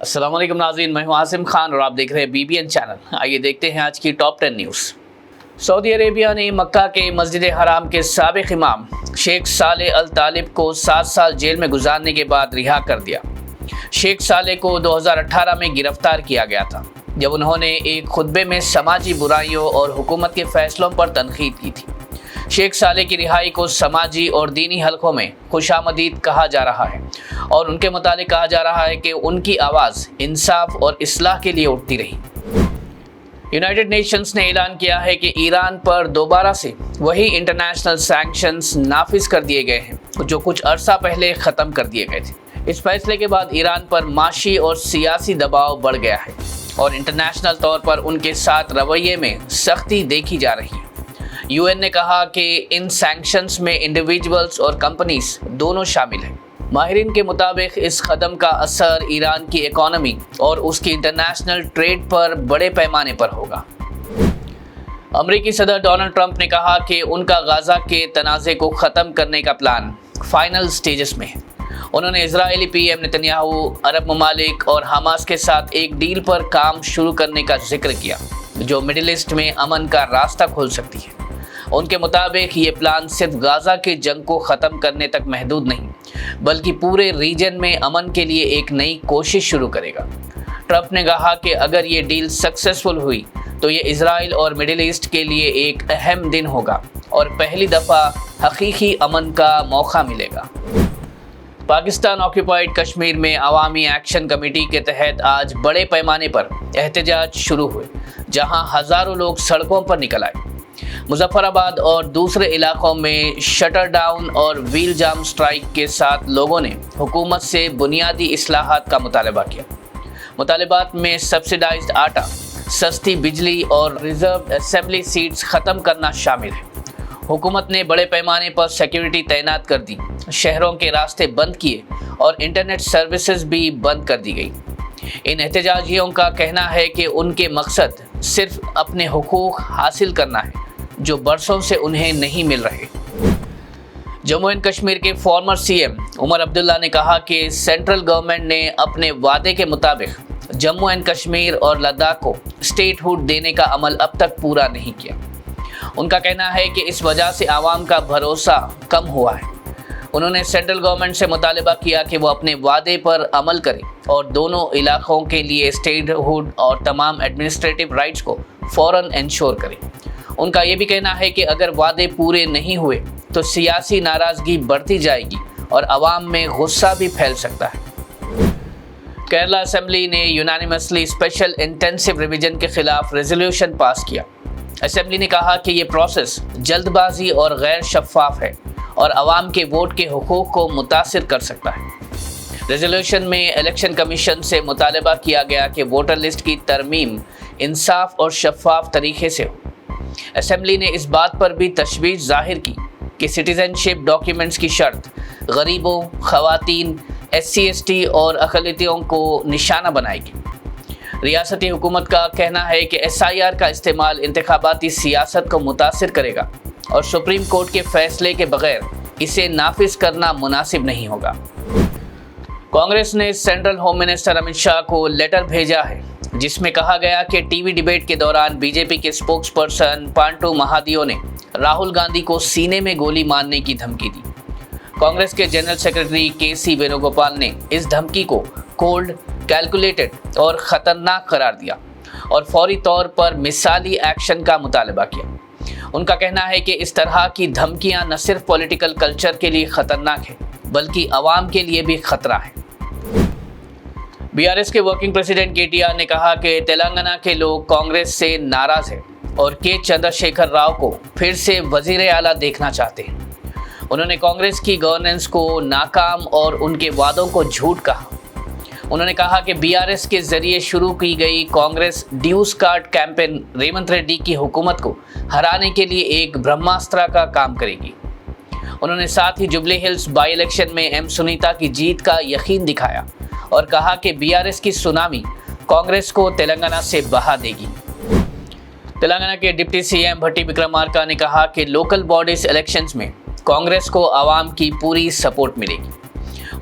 अस्सलाम वालेकुम नाज़रीन, मैं हूं आसिम खान और आप देख रहे हैं BBN चैनल। आइए देखते हैं आज की टॉप 10 न्यूज़। सऊदी अरेबिया ने मक्का के मस्जिद हराम के साबिक इमाम शेख सालेह अल तालिब को 7 साल जेल में गुजारने के बाद रिहा कर दिया। शेख सालेह को 2018 में गिरफ्तार किया गया था, जब उन्होंने एक खुतबे में समाजी बुराइयों और हुकूमत के फैसलों पर तनकीद की थी। शेख सालेह की रिहाई को समाजी और दीनी हलकों में खुशामदीद कहा जा रहा है और उनके मुतालिक कहा जा रहा है कि उनकी आवाज़ इंसाफ और इस्लाह के लिए उठती रही। यूनाइटेड नेशंस ने ऐलान किया है कि ईरान पर दोबारा से वही इंटरनेशनल सैंक्शंस नाफिज कर दिए गए हैं जो कुछ अरसा पहले ख़त्म कर दिए गए थे। इस फैसले के बाद ईरान पर माशी और सियासी दबाव बढ़ गया है और इंटरनेशनल तौर पर उनके साथ रवैये में सख्ती देखी जा रही है। यूएन ने कहा कि इन सैंक्शंस में इंडिविजुअल्स और कंपनीज दोनों शामिल हैं। माहिरीन के मुताबिक इस कदम का असर ईरान की इकॉनमी और उसकी इंटरनेशनल ट्रेड पर बड़े पैमाने पर होगा। अमेरिकी सदर डोनाल्ड ट्रंप ने कहा कि उनका गाजा के तनाज़े को ख़त्म करने का प्लान फाइनल स्टेजेस में है। उन्होंने इजरायली पीएम नेतन्याहू, अरब ममालिक और हमास के साथ एक डील पर काम शुरू करने का जिक्र किया जो मिडिल ईस्ट में अमन का रास्ता खोल सकती है। उनके मुताबिक ये प्लान सिर्फ गाजा के जंग को ख़त्म करने तक महदूद नहीं, बल्कि पूरे रीजन में अमन के लिए एक नई कोशिश शुरू करेगा। ट्रंप ने कहा कि अगर ये डील सक्सेसफुल हुई तो ये इजराइल और मिडिल ईस्ट के लिए एक अहम दिन होगा और पहली दफ़ा हकीकी अमन का मौका मिलेगा। पाकिस्तान ऑक्यूपाइड कश्मीर में अवामी एक्शन कमेटी के तहत आज बड़े पैमाने पर एहतजाज शुरू हुए, जहां हज़ारों लोग सड़कों पर निकल आए। मुजफ्फराबाद और दूसरे इलाकों में शटर डाउन और व्हील जाम स्ट्राइक के साथ लोगों ने हुकूमत से बुनियादी इस्लाहात का मुतालबा किया। मुतालबात में सब्सिडाइज्ड आटा, सस्ती बिजली और रिजर्व असेंबली सीट्स ख़त्म करना शामिल है। हुकूमत ने बड़े पैमाने पर सिक्योरिटी तैनात कर दी, शहरों के रास्ते बंद किए और इंटरनेट सर्विसेज भी बंद कर दी गई। इन एहतजाजियों का कहना है कि उनके मकसद सिर्फ अपने हुकूक हासिल करना है जो बरसों से उन्हें नहीं मिल रहे। जम्मू एंड कश्मीर के फॉर्मर सीएम उमर अब्दुल्ला ने कहा कि सेंट्रल गवर्नमेंट ने अपने वादे के मुताबिक जम्मू एंड कश्मीर और लद्दाख को स्टेटहुड देने का अमल अब तक पूरा नहीं किया। उनका कहना है कि इस वजह से आवाम का भरोसा कम हुआ है। उन्होंने सेंट्रल गवर्नमेंट से मुतालबा किया कि वो अपने वादे पर अमल करे और दोनों इलाकों के लिए स्टेटहुड और तमाम एडमिनिस्ट्रेटिव राइट्स को फ़ौरन इंश्योर करे। उनका ये भी कहना है कि अगर वादे पूरे नहीं हुए तो सियासी नाराज़गी बढ़ती जाएगी और आवाम में गुस्सा भी फैल सकता है। केरला असेंबली ने यूनानिमसली स्पेशल इंटेंसिव रिवीजन के खिलाफ रेजोल्यूशन पास किया। असेंबली ने कहा कि ये प्रोसेस जल्दबाजी और गैर शफाफ है और आवाम के वोट के हुकूक को मुतासिर कर सकता है। रेजोल्यूशन में इलेक्शन कमीशन से मुतालबा किया गया कि वोटर लिस्ट की तरमीम इंसाफ और शफाफ तरीके से हो। असेंबली ने इस बात पर भी तशवीश जाहिर की कि सिटीजनशिप डॉक्यूमेंट्स की शर्त गरीबों, खवातीन, SC/ST और अक़लियतों को निशाना बनाएगी। रियासती हुकूमत का कहना है कि SIR का इस्तेमाल इंतखाबाती सियासत को मुतासिर करेगा और सुप्रीम कोर्ट के फैसले के बगैर इसे नाफिज करना मुनासिब नहीं होगा। कांग्रेस ने central home minister Amit Shah को लेटर भेजा है जिसमें कहा गया कि टीवी डिबेट के दौरान बीजेपी के स्पोक्स पर्सन पांटू महादियो ने राहुल गांधी को सीने में गोली मारने की धमकी दी। कांग्रेस के जनरल सेक्रेटरी KC वेणुगोपाल ने इस धमकी को कोल्ड, कैलकुलेटेड और ख़तरनाक करार दिया और फौरी तौर पर मिसाली एक्शन का मुतालबा किया। उनका कहना है कि इस तरह की धमकियां न सिर्फ पॉलिटिकल कल्चर के लिए ख़तरनाक है बल्कि आवाम के लिए भी खतरा है। BRS के वर्किंग प्रेसिडेंट KTR ने कहा कि तेलंगाना के लोग कांग्रेस से नाराज़ हैं और K चंद्रशेखर राव को फिर से वज़ीर आला देखना चाहते हैं। उन्होंने कांग्रेस की गवर्नेंस को नाकाम और उनके वादों को झूठ कहा। उन्होंने कहा कि BRS के ज़रिए शुरू की गई कांग्रेस ड्यूस कार्ड कैंपेन रेवंत रेड्डी की हुकूमत को हराने के लिए एक ब्रह्मास्त्र का काम करेगी। उन्होंने साथ ही जुबली हिल्स बाई इलेक्शन में M सुनीता की जीत का यकीन दिखाया और कहा कि BRS की सुनामी कांग्रेस को तेलंगाना से बहा देगी। तेलंगाना के डिप्टी CM भट्टी विक्रमार्का ने कहा कि लोकल बॉडीज इलेक्शंस में कांग्रेस को आवाम की पूरी सपोर्ट मिलेगी।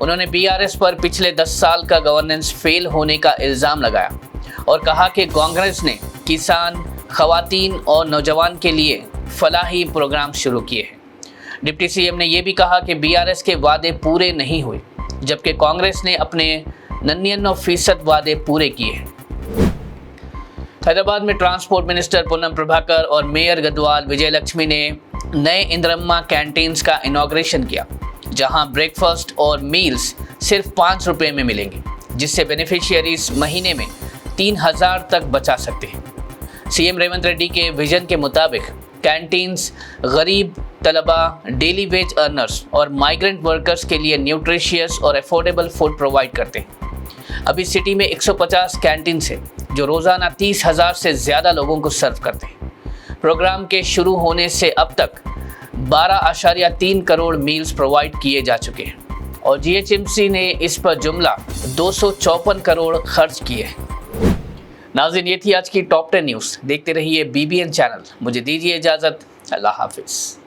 انہوں نے BRS پر پچھلے 10 سال کا گورننس فیل ہونے کا الزام لگایا اور کہا کہ کانگریس نے کسان، خواتین اور نوجوان کے لیے فلاحی پروگرام شروع کیے ہیں۔ ڈپٹی CM نے یہ بھی کہا کہ BRS کے وعدے پورے نہیں ہوئے، جبکہ کانگریس نے اپنے 99% وعدے پورے کیے ہیں۔ حیدرآباد میں ٹرانسپورٹ منسٹر پونم پربھاکر اور میئر گدوال وجے لکشمی نے نئے اندرما کینٹینز کا انوگریشن کیا، جہاں بریک فاسٹ اور میلز صرف 5 روپے میں ملیں گے، جس سے بینیفیشیریز مہینے میں 3000 تک بچا سکتے ہیں۔ CM ریونت ریڈی کے ویژن کے مطابق کینٹینز غریب طلباء، ڈیلی ویج ارنرز اور مائیگرنٹ ورکرز کے لیے نیوٹریشیس اور افورڈیبل فوڈ پرووائڈ کرتے ہیں۔ ابھی سٹی میں 150 کینٹینز ہیں جو روزانہ 30,000 سے زیادہ لوگوں کو سرو کرتے ہیں۔ پروگرام کے شروع ہونے سے اب تک 12.3 کروڑ میلز پرووائڈ کیے جا چکے ہیں اور GHMC نے اس پر جملہ 254 کروڑ خرچ کیے ہیں۔ ناظرین، یہ تھی آج کی ٹاپ 10 نیوز۔ دیکھتے رہیے BBN چینل۔ مجھے دیجیے اجازت۔ اللہ حافظ۔